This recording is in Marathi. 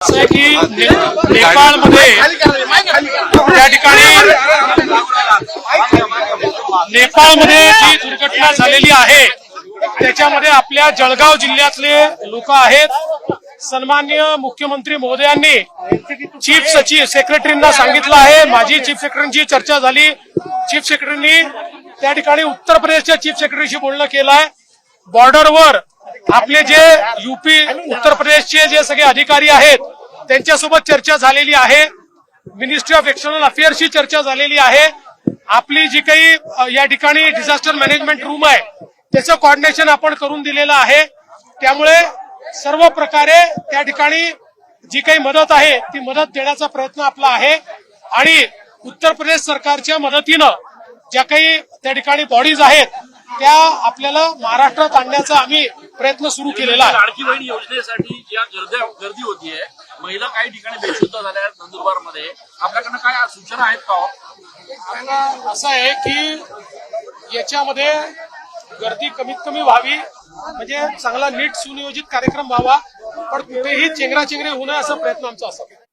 असं आहे की नेपाळमध्ये त्या ठिकाणी नेपाळमध्ये जी दुर्घटना झालेली आहे त्याच्यामध्ये आपल्या जळगाव जिल्ह्यातले लोक आहेत। सन्माननीय मुख्यमंत्री महोदयांनी चीफ सचिव सेक्रेटरींना सांगितलं आहे, माझी चीफ सेक्रेटरींची चर्चा झाली। चीफ सेक्रेटरींनी त्या ठिकाणी उत्तर प्रदेशच्या चीफ सेक्रेटरीशी बोलणं केलं आहे। बॉर्डरवर आपले जे यूपी उत्तर प्रदेशचे जे सगळे अधिकारी आहेत त्यांच्यासोबत चर्चा झालेली आहे। मिनिस्ट्री ऑफ एक्सटर्नल अफेअर्सची चर्चा झालेली आहे। आपली जी काही या ठिकाणी डिझास्टर मॅनेजमेंट रूम आहे त्याचं कोऑर्डिनेशन आपण करून दिलेलं आहे। त्यामुळे सर्व प्रकारे त्या ठिकाणी जी काही मदत आहे ती मदत देण्याचा प्रयत्न आपला आहे आणि उत्तर प्रदेश सरकारच्या मदतीनं ज्या काही त्या ठिकाणी बॉडीज आहेत त्या आपल्याला महाराष्ट्रात आणण्याचा आम्ही प्रयत्न सुरू केलेला आहे। लाडकी बहीण योजनेसाठी ज्या गर्दी होतीये, महिला काही ठिकाणी बेशुद्ध झाल्या आहेत नंदुरबारमध्ये, आपल्याकडनं काय सूचना आहेत का? असं आहे की याच्यामध्ये गर्दी कमीत कमी व्हावी, म्हणजे चांगला नीट सुनियोजित कार्यक्रम व्हावा, पण कुठेही चेंगराचेंगरी होऊ नये असा प्रयत्न आमचा असावा।